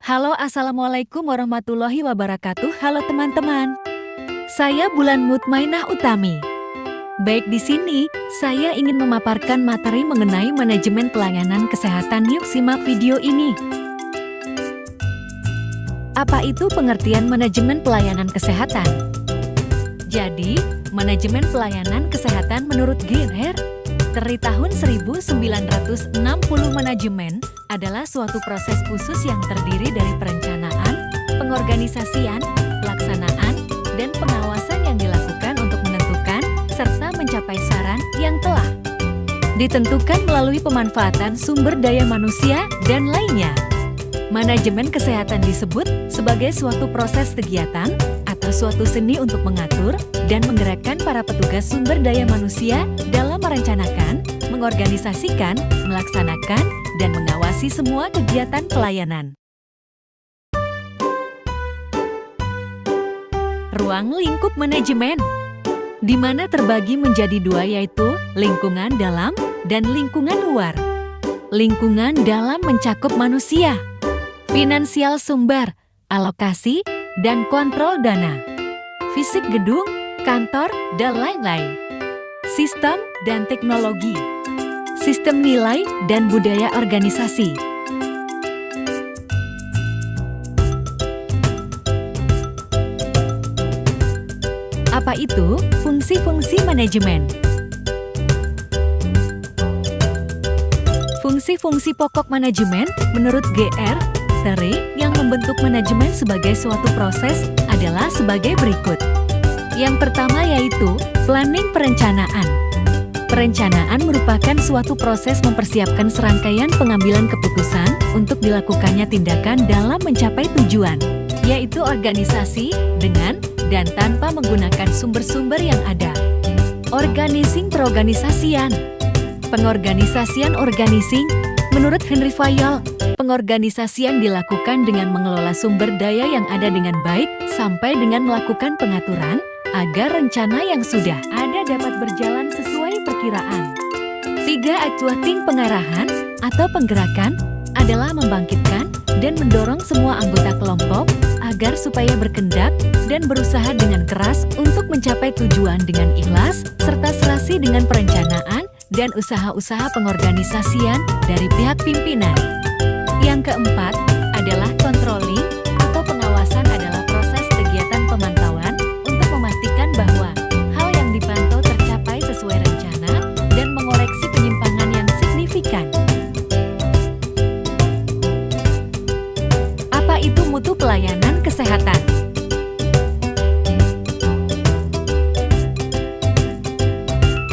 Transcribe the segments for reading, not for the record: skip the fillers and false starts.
Halo, assalamualaikum warahmatullahi wabarakatuh. Halo teman-teman, saya Bulan Mutmainah Utami. Baik, di sini saya ingin memaparkan materi mengenai manajemen pelayanan kesehatan. Yuk simak video ini. Apa itu pengertian manajemen pelayanan kesehatan? Jadi, manajemen pelayanan kesehatan menurut GR dari tahun 1960, manajemen adalah suatu proses khusus yang terdiri dari perencanaan, pengorganisasian, pelaksanaan, dan pengawasan yang dilakukan untuk menentukan serta mencapai sasaran yang telah ditentukan melalui pemanfaatan sumber daya manusia dan lainnya. Manajemen kesehatan disebut sebagai suatu proses kegiatan atau suatu seni untuk mengatur dan menggerakkan para petugas sumber daya manusia dalam merencanakan, mengorganisasikan, melaksanakan, dan mengawasi semua kegiatan pelayanan. Ruang lingkup manajemen, di mana terbagi menjadi dua, yaitu lingkungan dalam dan lingkungan luar. Lingkungan dalam mencakup manusia, finansial sumber, alokasi, dan kontrol dana, fisik gedung, kantor, dan lain-lain. Sistem dan teknologi, sistem nilai dan budaya organisasi. Apa itu fungsi-fungsi manajemen? Fungsi-fungsi pokok manajemen menurut GR yang membentuk manajemen sebagai suatu proses adalah sebagai berikut. Yang pertama yaitu planning perencanaan. Perencanaan merupakan suatu proses mempersiapkan serangkaian pengambilan keputusan untuk dilakukannya tindakan dalam mencapai tujuan, yaitu organisasi dengan dan tanpa menggunakan sumber-sumber yang ada. Organizing perorganisasian. Pengorganisasian organizing, menurut Henry Fayol, pengorganisasian dilakukan dengan mengelola sumber daya yang ada dengan baik sampai dengan melakukan pengaturan agar rencana yang sudah ada dapat berjalan sesuai perkiraan. 3. Actuating pengarahan atau penggerakan adalah membangkitkan dan mendorong semua anggota kelompok agar supaya berkendak dan berusaha dengan keras untuk mencapai tujuan dengan ikhlas serta serasi dengan perencanaan dan usaha-usaha pengorganisasian dari pihak pimpinan. Yang keempat adalah controlling atau pengawasan adalah proses kegiatan pemantauan untuk memastikan bahwa hal yang dipantau tercapai sesuai rencana dan mengoreksi penyimpangan yang signifikan. Apa itu mutu pelayanan kesehatan?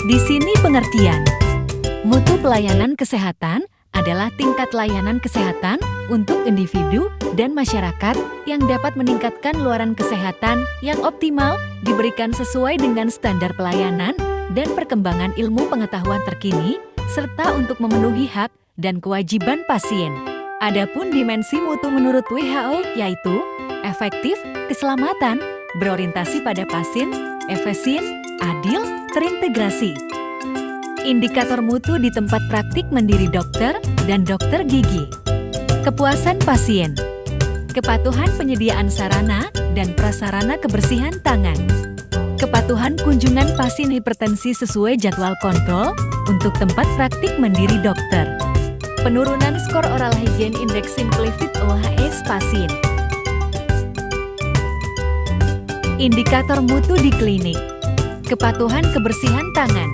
Di sini pengertian. Mutu pelayanan kesehatan adalah tingkat layanan kesehatan untuk individu dan masyarakat yang dapat meningkatkan luaran kesehatan yang optimal, diberikan sesuai dengan standar pelayanan dan perkembangan ilmu pengetahuan terkini, serta untuk memenuhi hak dan kewajiban pasien. Adapun dimensi mutu menurut WHO yaitu efektif, keselamatan, berorientasi pada pasien, efisien, adil, terintegrasi. Indikator mutu di tempat praktik mandiri dokter dan dokter gigi. Kepuasan pasien. Kepatuhan penyediaan sarana dan prasarana kebersihan tangan. Kepatuhan kunjungan pasien hipertensi sesuai jadwal kontrol untuk tempat praktik mandiri dokter. Penurunan skor oral hygiene index simplified OHS pasien. Indikator mutu di klinik. Kepatuhan kebersihan tangan.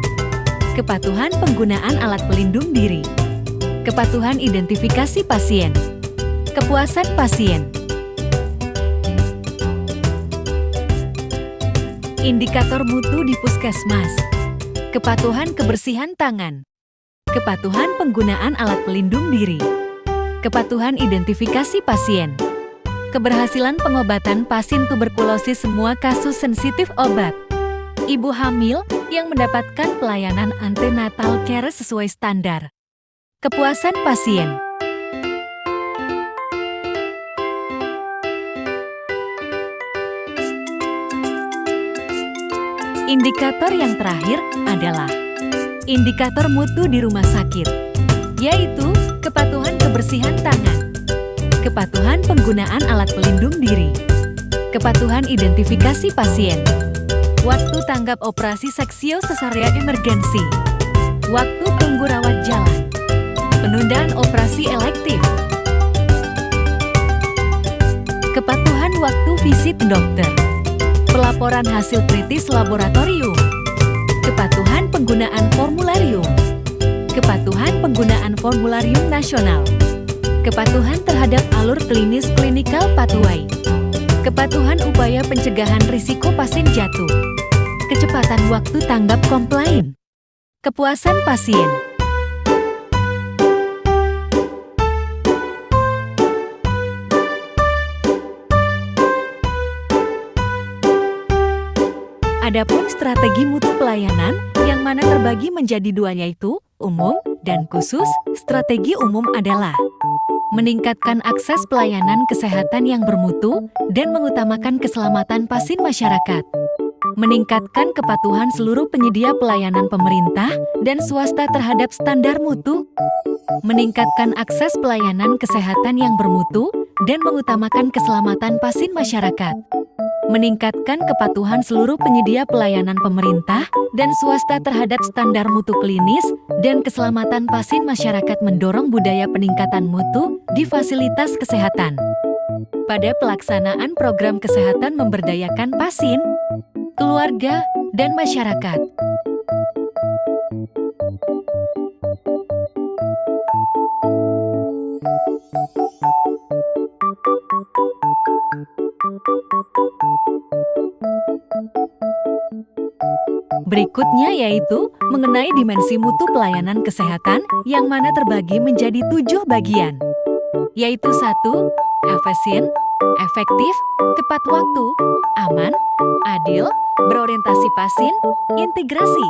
Kepatuhan penggunaan alat pelindung diri. Kepatuhan identifikasi pasien. Kepuasan pasien. Indikator mutu di puskesmas. Kepatuhan kebersihan tangan. Kepatuhan penggunaan alat pelindung diri. Kepatuhan identifikasi pasien. Keberhasilan pengobatan pasien tuberkulosis semua kasus sensitif obat. Ibu hamil yang mendapatkan pelayanan antenatal care sesuai standar. Kepuasan pasien. Indikator yang terakhir adalah indikator mutu di rumah sakit, yaitu kepatuhan kebersihan tangan. Kepatuhan penggunaan alat pelindung diri. Kepatuhan identifikasi pasien. Waktu tanggap operasi seksio sesarea emergensi. Waktu tunggu rawat jalan. Penundaan operasi elektif. Kepatuhan waktu visit dokter. Pelaporan hasil kritis laboratorium. Kepatuhan penggunaan formularium. Kepatuhan penggunaan formularium nasional. Kepatuhan terhadap alur klinis klinikal pathway. Kepatuhan upaya pencegahan risiko pasien jatuh. Kecepatan waktu tanggap komplain. Kepuasan pasien. Adapun strategi mutu pelayanan yang mana terbagi menjadi dua yaitu umum dan khusus. Strategi umum adalah meningkatkan akses pelayanan kesehatan yang bermutu dan mengutamakan keselamatan pasien masyarakat. Meningkatkan kepatuhan seluruh penyedia pelayanan pemerintah dan swasta terhadap standar mutu. Meningkatkan akses pelayanan kesehatan yang bermutu dan mengutamakan keselamatan pasien masyarakat. Meningkatkan kepatuhan seluruh penyedia pelayanan pemerintah dan swasta terhadap standar mutu klinis dan keselamatan pasien masyarakat mendorong budaya peningkatan mutu di fasilitas kesehatan. Pada pelaksanaan program kesehatan memberdayakan pasien, keluarga, dan masyarakat. Berikutnya yaitu mengenai dimensi mutu pelayanan kesehatan yang mana terbagi menjadi 7 bagian. Yaitu 1. Efisien, efektif, tepat waktu, aman, adil, berorientasi pasien, integrasi.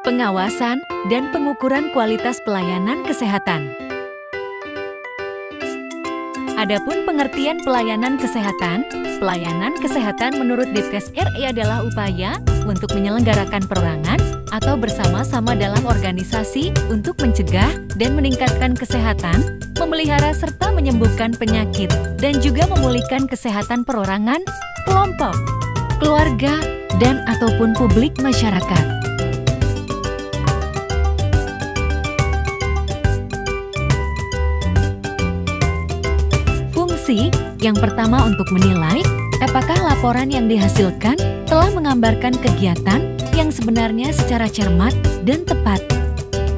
Pengawasan dan pengukuran kualitas pelayanan kesehatan. Adapun pengertian pelayanan kesehatan menurut Ditkes RI adalah upaya untuk menyelenggarakan perorangan atau bersama-sama dalam organisasi untuk mencegah dan meningkatkan kesehatan, memelihara serta menyembuhkan penyakit, dan juga memulihkan kesehatan perorangan, kelompok, keluarga, dan ataupun publik masyarakat. Yang pertama untuk menilai apakah laporan yang dihasilkan telah menggambarkan kegiatan yang sebenarnya secara cermat dan tepat.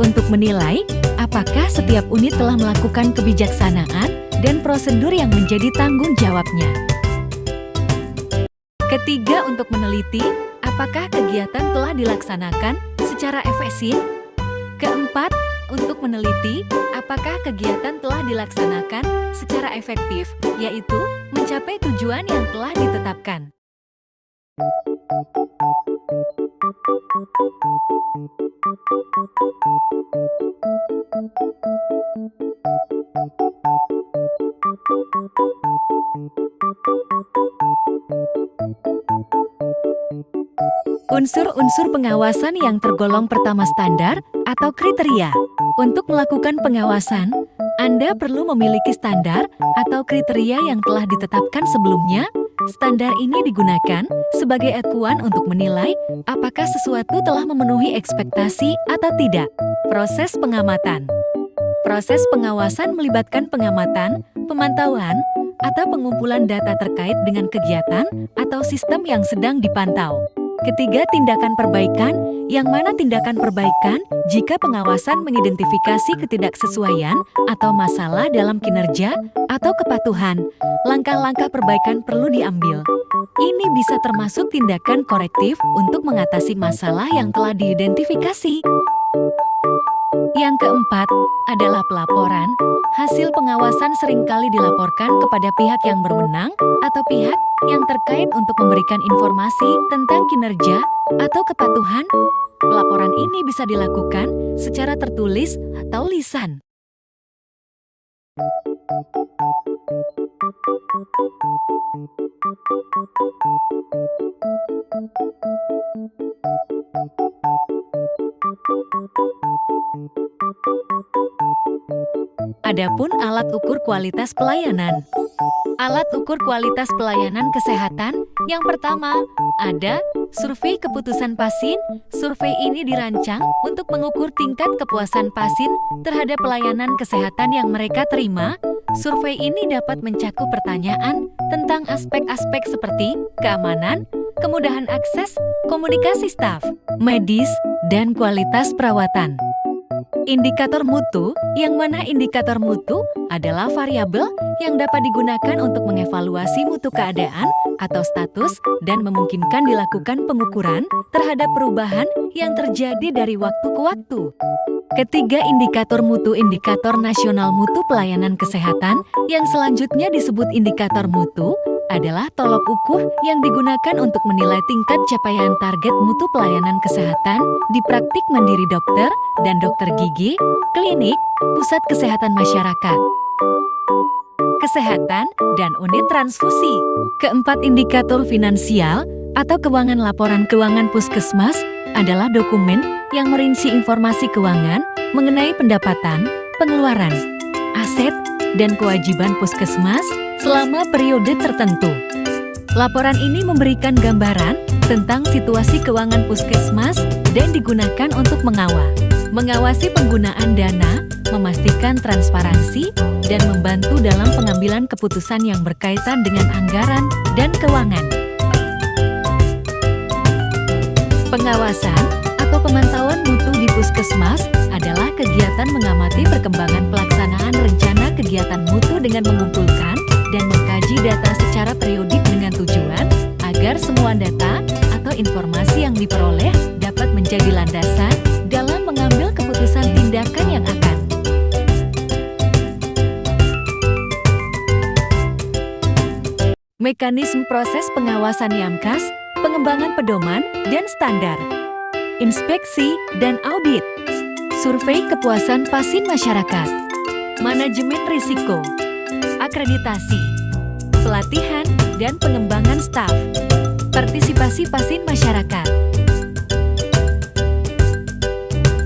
Untuk menilai apakah setiap unit telah melakukan kebijaksanaan dan prosedur yang menjadi tanggung jawabnya. Ketiga untuk meneliti apakah kegiatan telah dilaksanakan secara efisien. Keempat, untuk meneliti apakah kegiatan telah dilaksanakan secara efektif, yaitu mencapai tujuan yang telah ditetapkan. Unsur-unsur pengawasan yang tergolong pertama standar atau kriteria. Untuk melakukan pengawasan, Anda perlu memiliki standar atau kriteria yang telah ditetapkan sebelumnya. Standar ini digunakan sebagai acuan untuk menilai apakah sesuatu telah memenuhi ekspektasi atau tidak. Proses pengamatan. Proses pengawasan melibatkan pengamatan, pemantauan, atau pengumpulan data terkait dengan kegiatan atau sistem yang sedang dipantau. Ketiga, tindakan perbaikan, yang mana tindakan perbaikan jika pengawasan mengidentifikasi ketidaksesuaian atau masalah dalam kinerja atau kepatuhan. Langkah-langkah perbaikan perlu diambil. Ini bisa termasuk tindakan korektif untuk mengatasi masalah yang telah diidentifikasi. Yang keempat adalah pelaporan. Hasil pengawasan seringkali dilaporkan kepada pihak yang berwenang atau pihak yang terkait untuk memberikan informasi tentang kinerja atau kepatuhan. Pelaporan ini bisa dilakukan secara tertulis atau lisan. Adapun alat ukur kualitas pelayanan. Alat ukur kualitas pelayanan kesehatan yang pertama ada survei keputusan pasien. Survei ini dirancang untuk mengukur tingkat kepuasan pasien terhadap pelayanan kesehatan yang mereka terima. Survei ini dapat mencakup pertanyaan tentang aspek-aspek seperti keamanan, kemudahan akses, komunikasi staf, medis, dan kualitas perawatan. Indikator mutu, yang mana indikator mutu adalah variabel yang dapat digunakan untuk mengevaluasi mutu keadaan atau status dan memungkinkan dilakukan pengukuran terhadap perubahan yang terjadi dari waktu ke waktu. Ketiga, indikator mutu, indikator nasional mutu pelayanan kesehatan yang selanjutnya disebut indikator mutu adalah tolok ukur yang digunakan untuk menilai tingkat capaian target mutu pelayanan kesehatan di praktik mandiri dokter dan dokter gigi, klinik, pusat kesehatan masyarakat, kesehatan, dan unit transfusi. Keempat, indikator finansial atau keuangan. Laporan keuangan puskesmas adalah dokumen yang merinci informasi keuangan mengenai pendapatan, pengeluaran, aset, dan kewajiban puskesmas selama periode tertentu. Laporan ini memberikan gambaran tentang situasi keuangan puskesmas dan digunakan untuk mengawasi penggunaan dana, memastikan transparansi, dan membantu dalam pengambilan keputusan yang berkaitan dengan anggaran dan keuangan. Pengawasan atau pemantauan mutu di puskesmas adalah kegiatan mengamati perkembangan pelaksanaan rencana kegiatan mutu dengan mengumpulkan dan mengkaji data secara periodik dengan tujuan agar semua data atau informasi yang diperoleh dapat menjadi landasan dalam mengambil keputusan tindakan yang akan mekanisme proses pengawasan YAMKes, pengembangan pedoman dan standar, inspeksi dan audit, survei kepuasan pasien masyarakat, manajemen risiko, akreditasi, pelatihan dan pengembangan staf, partisipasi pasien masyarakat,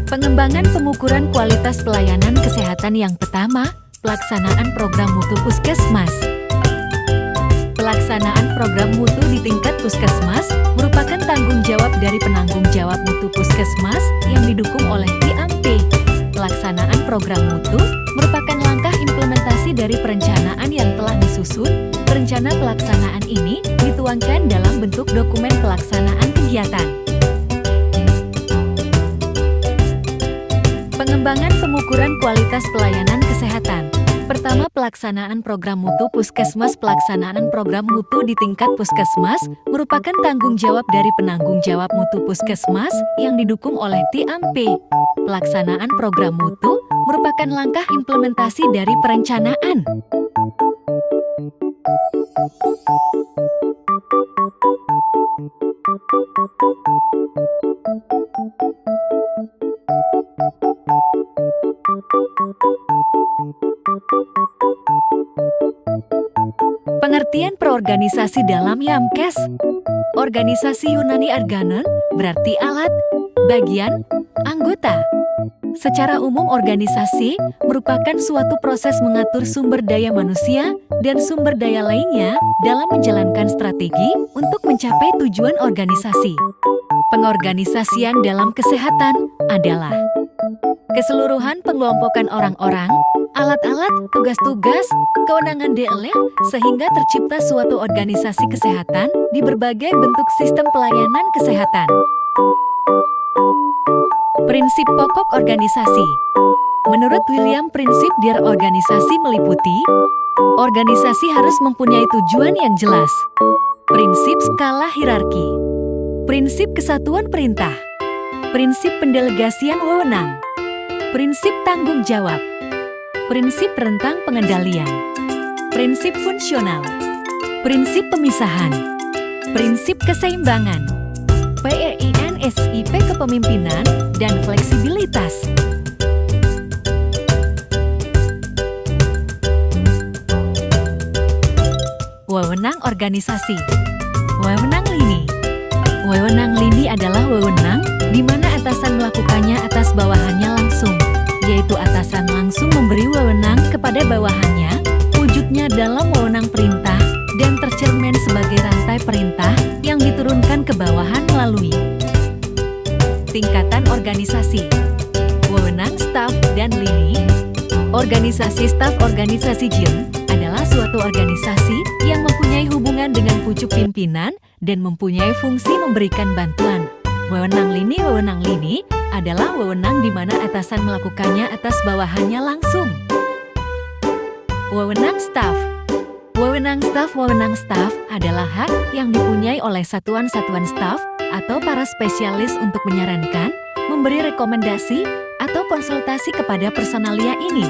pengembangan pengukuran kualitas pelayanan kesehatan. Yang pertama, pelaksanaan program mutu puskesmas. Pelaksanaan program mutu di tingkat puskesmas merupakan tanggung jawab dari penanggung jawab mutu puskesmas yang didukung oleh TAMP. Pelaksanaan program mutu merupakan langkah implementasi dari perencanaan yang telah disusun. Rencana pelaksanaan ini dituangkan dalam bentuk dokumen pelaksanaan kegiatan. Pengembangan pengukuran kualitas pelayanan kesehatan. Pertama, pelaksanaan program mutu puskesmas. Pelaksanaan program mutu di tingkat puskesmas merupakan tanggung jawab dari penanggung jawab mutu puskesmas yang didukung oleh TAMP. Pelaksanaan program mutu merupakan langkah implementasi dari perencanaan. Pengertian perorganisasi dalam YAMKes. Organisasi Yunani organon berarti alat, bagian, anggota. Secara umum, organisasi merupakan suatu proses mengatur sumber daya manusia dan sumber daya lainnya dalam menjalankan strategi untuk mencapai tujuan organisasi. Pengorganisasian dalam kesehatan adalah keseluruhan pengelompokan orang-orang, alat-alat, tugas-tugas, kewenangan DLL sehingga tercipta suatu organisasi kesehatan di berbagai bentuk sistem pelayanan kesehatan. Prinsip pokok organisasi. Menurut William, prinsip dasar organisasi meliputi organisasi harus mempunyai tujuan yang jelas, prinsip skala hierarki, prinsip kesatuan perintah, prinsip pendelegasian wewenang, prinsip tanggung jawab, prinsip rentang pengendalian, prinsip fungsional, prinsip pemisahan, prinsip keseimbangan, PRINSIP kepemimpinan, dan fleksibilitas. Wewenang organisasi. Wewenang lini. Wewenang lini adalah wewenang di mana atasan melakukannya atas bawahannya langsung, yaitu atasan langsung memberi wewenang kepada bawahannya, wujudnya dalam wewenang perintah dan tercermin sebagai rantai perintah yang diturunkan ke bawahan melalui tingkatan organisasi. Wewenang staf dan lini. Organisasi staf organisasi JIM adalah suatu organisasi yang mempunyai hubungan dengan pucuk pimpinan dan mempunyai fungsi memberikan bantuan. Wewenang lini adalah wewenang di mana atasan melakukannya atas bawahannya langsung. Wewenang staf. Wewenang staf adalah hak yang dipunyai oleh satuan-satuan staf atau para spesialis untuk menyarankan, memberi rekomendasi, atau konsultasi kepada personalia ini.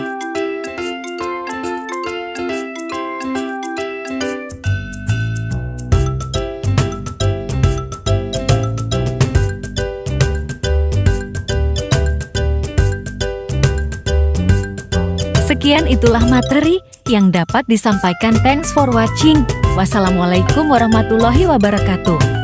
Sekian itulah materi yang dapat disampaikan. Thanks for watching. Wassalamualaikum warahmatullahi wabarakatuh.